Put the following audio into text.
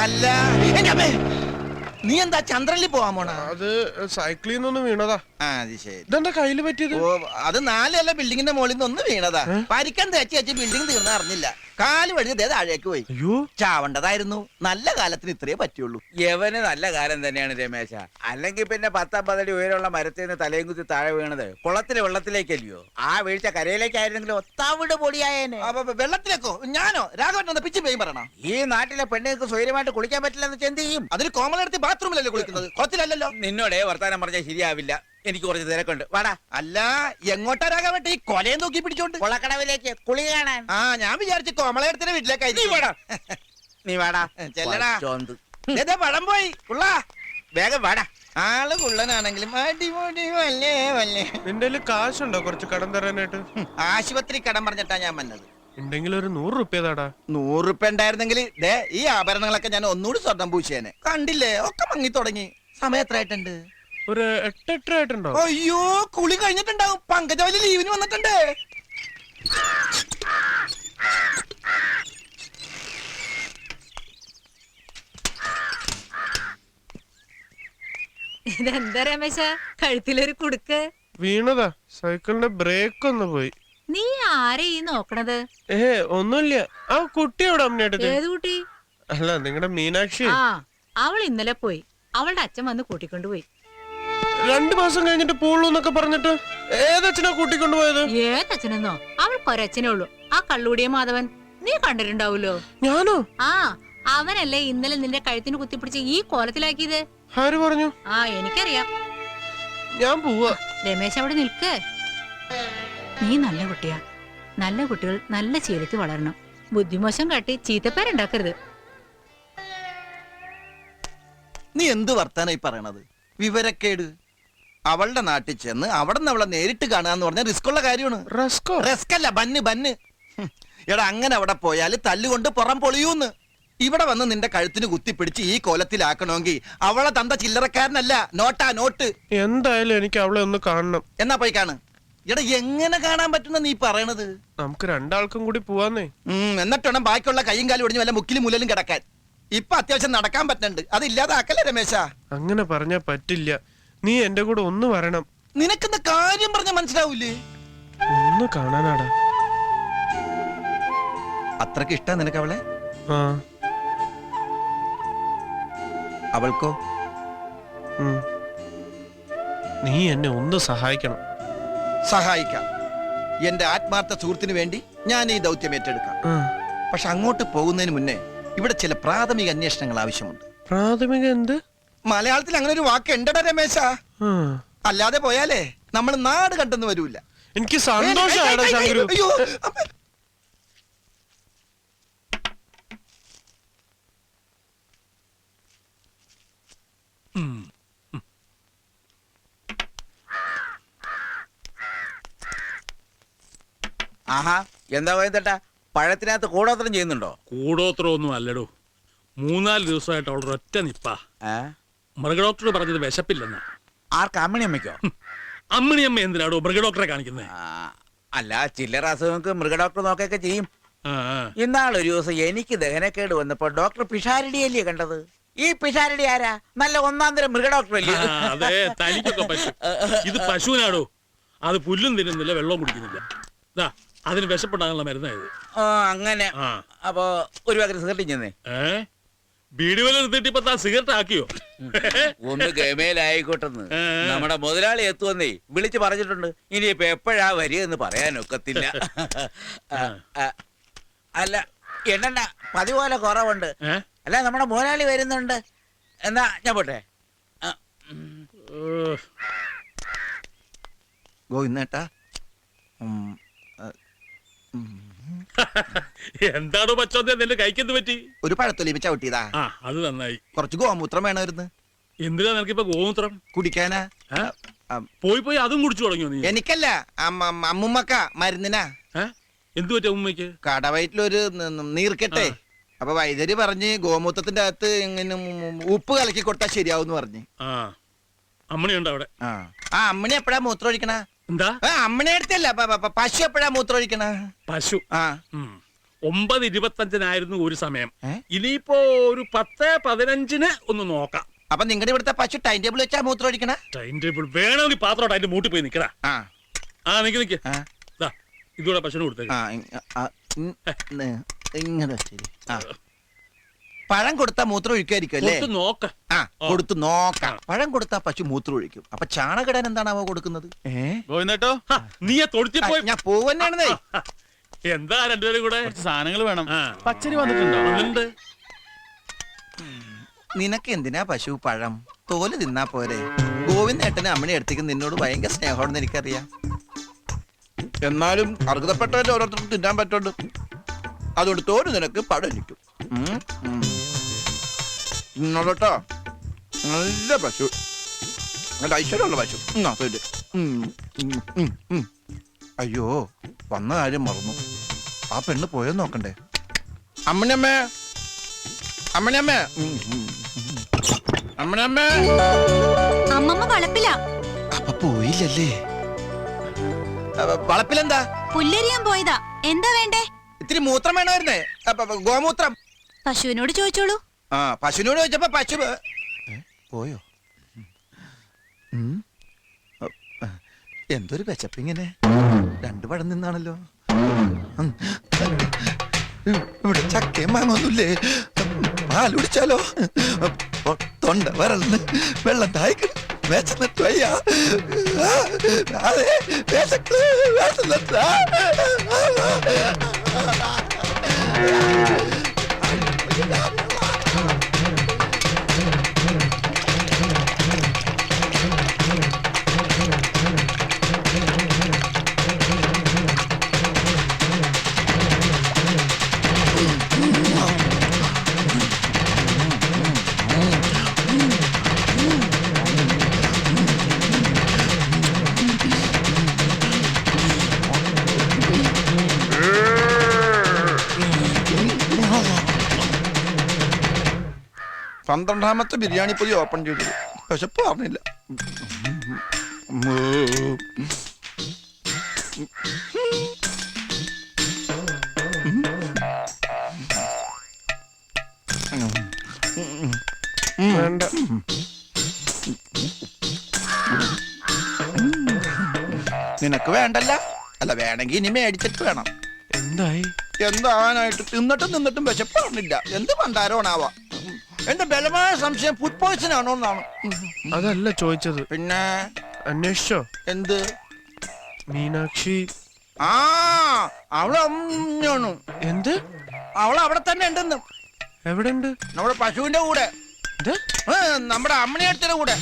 അല്ല എന്റെ അമ്മേ, നീ എന്താ ചന്ദ്രനിൽ പോവാൻ പോണ? അത് സൈക്കിളിൽ നിന്നൊന്ന് വീണതാ. അത് ശരി. ഇതെന്താ കയ്യില് പറ്റിയത്? ഓ, അത് 4 ബിൽഡിങ്ങിന്റെ മുകളിൽ നിന്ന് ഒന്ന് വീണതാ. പരിക്കാൻ തേച്ച് ബിൽഡിംഗ് തീർന്ന അറിഞ്ഞില്ല. കാല് വഴി താഴേക്ക് പോയി. അയ്യോ, ചാവണ്ടതായിരുന്നു. നല്ല കാലത്തിന് ഇത്രേ പറ്റുള്ളൂ. യവന് നല്ല കാലം തന്നെയാണ് രമേശ. അല്ലെങ്കിൽ പിന്നെ 10-50 അടി ഉയരമുള്ള മരത്തിൽ നിന്ന് തലയും കുത്തി താഴെ വീണത് കുളത്തിലെ വെള്ളത്തിലേക്കല്ലയോ? ആ വീഴ്ച കരയിലേക്കായിരുന്നെങ്കിൽ ഒത്താവിട് പൊടിയായേനെ. വെള്ളത്തിലേക്കോ? ഞാനോ? രാഘവൻ പിച്ച് പേയും പറയണം. ഈ നാട്ടിലെ പെണ്ണുങ്ങൾക്ക് സ്വൈര്യമായിട്ട് കുളിക്കാൻ പറ്റില്ലെന്ന് എന്ത് ചെയ്യും? അതിന് കോമളെടുത്ത് ബാത്റൂമിലല്ലേ കുളിക്കുന്നത്, കുളത്തിലല്ലോ. നിന്നോടെ വർത്താനം പറഞ്ഞാൽ ശരിയാവില്ല. എനിക്ക് കുറച്ച് തിരക്കുണ്ട്, വാടാ. അല്ല, എങ്ങോട്ടാ രാഘവൻ ഈ കൊലയെ നോക്കി പിടിച്ചോണ്ട്? കൊളക്കടവിലേക്ക് കുളി കാണാൻ. ഞാൻ വിചാരിച്ചു കോമളയുടെ വീട്ടിലേക്കായി. നീ വാടാ, ചെല്ലടാ. ചോന്ത് പഴം പോയി ഉള്ള വേഗം വാടാ. ആള് കുള്ളനാണെങ്കിലും അടിപൊളി വല്ലേ വല്ലേ. നിന്റെ കാശുണ്ടോ കുറച്ച് കടം തരാനായിട്ട്? ആശുപത്രി കടം പറഞ്ഞിട്ടാ ഞാൻ വന്നത്. ഉണ്ടെങ്കിൽ ഒരു 100 റുപ്യ താടാ. 100 റുപ്യ ഉണ്ടായിരുന്നെങ്കിൽ ഈ ആഭരണങ്ങളൊക്കെ ഞാൻ ഒന്നുകൂടി സ്വർണം പൂശേനെ. കണ്ടില്ലേ, ഒക്കെ മങ്ങി തുടങ്ങി. സമയം എത്രയായിട്ടുണ്ട്? ഒരു 8-8 ആയിട്ടുണ്ടോ? അയ്യോ, കുളി കഴിഞ്ഞിട്ടുണ്ടാവും. പങ്കജവലി ലീവിന് വന്നിട്ടുണ്ട്. ഇതെന്താ രമേശ, കഴുത്തിലൊരു കുടുക്ക്? വീണതാ, സൈക്കിളിന്റെ ബ്രേക്ക് ഒന്ന് പോയി. നീ ആരെ ഈ നോക്കണത്? ഒന്നുമില്ല. ആ കുട്ടി എവിടെ അമ്മയുടെ? ഏത് കുട്ടി? അല്ല, നിങ്ങളുടെ മീനാക്ഷി. അവൾ ഇന്നലെ പോയി. അവളുടെ അച്ഛൻ വന്ന് കൂട്ടിക്കൊണ്ടുപോയി. 2 മാസം കഴിഞ്ഞിട്ട് പോളൂ എന്നൊക്കെ പറഞ്ഞിട്ട് ഏതച്ഛനാ കൂട്ടിക്കൊണ്ടുപോയത്? ഏതച്ഛനെന്നോ? അവൾക്കൊരച്ഛനേ ഉള്ളൂ, ആ കള്ളൂടിയ മാധവൻ. നീ കണ്ടിട്ടുണ്ടാവൂലോ. ഞാനോ? അവനല്ലേ ഇന്നലെ നിന്റെ കഴുത്തിന് കുത്തിപ്പിടിച്ച് ഈ കോലത്തിലാക്കിയത്? ആര് പറഞ്ഞു? എനിക്കറിയാം. ഞാൻ പോവാ. രമേശ് അവിടെ നിൽക്ക്. നീ നല്ല കുട്ടിയാ. നല്ല കുട്ടികൾ നല്ല ശീലത്തിൽ വളരണം. ബുദ്ധിമോശം കാട്ടി ചീത്തപ്പേരുണ്ടാക്കരുത്. നീ എന്ത് വർത്താനായി പറയണത്? വിവരക്കേട്. അവളുടെ നാട്ടിൽ ചെന്ന് അവിടെ നിന്ന് അവളെ നേരിട്ട് കാണാന്ന് പറഞ്ഞാൽ റിസ്ക് ഉള്ള കാര്യമാണ്. റിസ്ക് അല്ല, ബന്ന്. എടാ, അങ്ങനെ അവിടെ പോയാൽ തല്ലുകൊണ്ട് പുറം പൊളിയൂന്ന്. ഇവിടെ വന്ന് നിന്റെ കഴുത്തിന് കുത്തിപ്പിടിച്ച് ഈ കോലത്തിലാക്കണമെങ്കിൽ അവളെ തന്ത ചില്ലറക്കാരനല്ല, നോട്ട്. എന്തായാലും എനിക്ക് അവളെ ഒന്ന് കാണണം. എന്നാ പോയി കാണ്. എടാ, എങ്ങനെ കാണാൻ പറ്റുന്ന നീ പറയണത്? നമുക്ക് 2 ആൾക്കും കൂടി പോവാന്നേ. എന്നിട്ട് വേണം ബാക്കിയുള്ള കൈയും കാലും ഒടിഞ്ഞ് വല്ല മുക്കിലും മുലലും കിടക്കാൻ. ഇപ്പൊ അത്യാവശ്യം നടക്കാൻ പറ്റുന്നുണ്ട്, അത് ഇല്ലാതാക്കല്ലേ രമേശ? അങ്ങനെ പറഞ്ഞാ പറ്റില്ല. നീ എന്റെ കൂടെ ഒന്ന് വരണം. നിനക്കെന്താ കാര്യം പറഞ്ഞ മനസ്സിലാവൂലേ? ഒന്ന് കാണാനാടാ. അത്രക്ക് ഇഷ്ടാ നിനക്ക് അവളെ? അവൾക്കോ? നീ എന്നെ ഒന്ന് സഹായിക്കണം. സഹായിക്കാം. എന്റെ ആത്മാർത്ഥ സുഹൃത്തിന് വേണ്ടി ഞാൻ ഈ ദൗത്യം ഏറ്റെടുക്കാം. പക്ഷെ അങ്ങോട്ട് പോകുന്നതിന് മുന്നേ ഇവിടെ ചില പ്രാഥമിക അന്വേഷണങ്ങൾ ആവശ്യമുണ്ട്. പ്രാഥമിക എന്ത്? മലയാളത്തിൽ അങ്ങനെ ഒരു വാക്ക് ഉണ്ടടാ രമേശ. അല്ലാതെ പോയാലേ നമ്മൾ നാട് കണ്ടെന്ന് വരൂല. എനിക്ക് സന്തോഷം. ആഹാ, എന്താ പോയതട്ടാ? പഴത്തിനകത്ത് കൂടോത്രം ചെയ്യുന്നുണ്ടോ? കൂടോത്രം ഒന്നും അല്ലടോ. 3-4 ദിവസമായിട്ട് അവളുടെ ഒറ്റ നിപ്പാ. മൃഗഡോക്ടർ പറഞ്ഞത് വിശപ്പില്ലെന്ന്. ആർക്ക്? അമ്മിണിയമ്മയ്ക്കോ? അമ്മിണിയമ്മ എന്തിനാടോ മൃഗഡോക്ടറെ കാണിക്കുന്നത്? അല്ല, ചില്ലറ അസുഖങ്ങൾക്ക് മൃഗഡോക്ടർ നോക്കൊക്കെ ചെയ്യും. ഇന്നാളൊരു ദിവസം എനിക്ക് ദഹനക്കേട് വന്നപ്പോ ഡോക്ടർ പിഷാരടിയല്ലേ കണ്ടത്. ഈ പിഷാരടി ആരാ? നല്ല 1-ാം തരം മൃഗഡോക്ടർ അല്ലേ? അതെ, തനിക്കൊക്കെ പറ്റും. ഇത് പശുവിനാടോ. അത് പുല്ലും തിന്നുന്നില്ല, വെള്ളവും കുടിക്കുന്നില്ല. അതിന് വിശപ്പെടാനുള്ള മരുന്നായത്. അങ്ങനെ. അപ്പൊ ഒരു പകരം സിഗരറ്റ് ചെന്നേ. ബീഡി വല നിർത്തിട്ട് ഇപ്പൊ താൻ സിഗരറ്റ് ആക്കിയോ? ഒന്ന് ഗമേലായിക്കോട്ടെന്ന് നമ്മുടെ മുതലാളി എത്തുവന്നേ വിളിച്ചു പറഞ്ഞിട്ടുണ്ട്. ഇനിയിപ്പൊ എപ്പോഴാ വരികയെന്ന് പറയാനൊക്കത്തില്ല. അല്ല, എണ്ണ പതിപോലെ കുറവുണ്ട്. അല്ല, നമ്മുടെ മുതലാളി വരുന്നുണ്ട്. എന്നാ ഞാൻ പോട്ടെ. ഗോവിന്ദേട്ടാ, എന്താണോ പച്ചോന്തേ നിന്റെ കൈക്കെന്ത് പറ്റി? ഒരു പഴത്തൊലി ചവിട്ടിയതാ. അത് നന്നായി. കുറച്ച് ഗോമൂത്രം വേണമായിരുന്നു. എന്തിനാ നിനക്കിപ്പോ ഗോമൂത്രം? കുടിക്കാനാ. പോയി അതും കുടിച്ചു തുടങ്ങിയോ നീ? എനിക്കല്ല, അമ്മുമ്മക്ക മരുന്നിനാ. എന്തു പറ്റി അമ്മയ്ക്ക്? കടവയറ്റിലൊരു നീർക്കെട്ടെ. അപ്പൊ വൈദ്യര് പറഞ്ഞ് ഗോമൂത്രത്തിന്റെ അകത്ത് ഇങ്ങനെ ഉപ്പ് കലക്കി കൊടുത്താൽ ശരിയാവും പറഞ്ഞ്. അമ്മണിയുണ്ടോ അവിടെ? അമ്മണി എപ്പോഴാ മൂത്രം ഒഴിക്കണ? എന്താ? അമ്മണി അടുത്തല്ല, പശു എപ്പോഴാ മൂത്രം ഒഴിക്കണ? പശു 9:25 ഒരു സമയം. ഏ? ഇനിയിപ്പോ ഒരു 10:15 ഒന്ന് നോക്കാം. അപ്പൊ നിങ്ങളുടെ ഇവിടുത്തെ പശു ടൈം ടേബിൾ വെച്ചാ മൂത്രം ഒഴിക്കണ? ടൈം ടേബിൾ വേണമെങ്കിൽ പാത്രോട്ട് അതിന്റെ മൂട്ടി പോയി നിക്കടാ. ആ ആ നിക്ക് ആ, ദാ ഇതൂടെ പശുവിന് കൊടുത്തേക്ക്. ആ, ഇങ്ങനെ ശരി. ആ പഴം കൊടുത്താ മൂത്രം ഒഴിക്കായിരിക്കും അല്ലേ? കൊടുത്ത് നോക്ക. ആ കൊടുത്തു നോക്കാം. പഴം കൊടുത്താ പശു മൂത്രം ഒഴിക്കും. അപ്പൊ ചാണകിടാൻ എന്താണാവോ കൊടുക്കുന്നത്? ഗോവിന്ദേട്ടോ ഹ, നീ ആ തൊഴുത്തി ആ, പോയി. ഞാൻ പോവന്നാണെന്നേ. എന്താ രണ്ടുപേരും കൂടെ? കുറച്ച് സാധനങ്ങൾ വേണം. ആ. പച്ചരി വന്നിട്ടുണ്ടോ? വന്നിട്ടുണ്ട്. നിനക്ക് എന്തിനാ പശു പഴം? തോല് തിന്നാ പോരെ. ഗോവിന്ദേട്ടന് അമ്മണി അടുത്തേക്ക് നിന്നോട് ഭയങ്കര സ്നേഹമാണെന്ന് എനിക്കറിയാം. എന്നാലും അർഹതപ്പെട്ടവരെ ഓരോരുത്തർക്കും തിന്നാൻ പറ്റുള്ളൂ. അതുകൊണ്ട് തോല് നിനക്ക് പഴം ഇരിക്കും. ഇന്നോട്ടോ നല്ല പശു, നല്ല ഐശ്വര്യമുള്ള പശു. അയ്യോ വന്ന കാര്യം മറന്നു. ആ പെണ്ണ് പോയെന്ന് നോക്കണ്ടേ? അമ്മണിയമ്മേ, അമ്മണിയമ്മേ, അമ്മണിയമ്മേ. അമ്മമ്മ വളപ്പില അപ്പൊ പോയില്ലല്ലേ? വളപ്പിലെന്താ? പുല്ലരിയാൻ പോയതാ. എന്താ വേണ്ടേ? ഇത്തിരി മൂത്രം വേണമായിരുന്നേ. ഗോമൂത്രം. പശുവിനോട് ചോദിച്ചോളൂ. ആ പശുവിനോട് ചോദിച്ചപ്പോ പശു പോയോ? എന്തൊരു വിശപ്പിങ്ങനെ. രണ്ടു പഴം നിന്നാണല്ലോ. ഇവിടെ ചക്കയും മാങ്ങൊന്നുമില്ലേ? പാൽ കുടിച്ചാലോ? തൊണ്ട വരൾന്ന് വെള്ളം തായ്ക്കണം. വിശന്നിട്ട് വയ്യ. അതെ വിശക്ക് വിശന്നിട്ടാ. പന്ത്രണ്ടാമത്തെ ബിരിയാണി പൊതി ഓപ്പൺ ചെയ്തു. വിശപ്പ് പറഞ്ഞില്ല. വേണ്ട. നിനക്ക് വേണ്ടല്ല? അല്ല വേണമെങ്കിൽ ഇനി മേടിച്ചിട്ട് വേണം. എന്തായി? എന്താവാനായിട്ട്? തിന്നിട്ടും വിശപ്പ് പറഞ്ഞില്ല. എന്ത് പണ്ടാരോണാവാ. എന്റെ ബലമായ സംശയം ഫുഡ് പോയ്സൺ ആണോ എന്നാണ്. അതല്ല ചോദിച്ചത്. പിന്നെ അന്വേഷിച്ചോ? എന്ത്? മീനാക്ഷി. ആ അവള് അമ്മയാണ്. എന്ത്? അവള് അവിടെ തന്നെ ഉണ്ടെന്ന്. എവിടെ ഉണ്ട്? നമ്മുടെ പശുവിന്റെ കൂടെ. ഇത്? നമ്മുടെ അമ്മണിയടുത്തിന്റെ കൂടെ.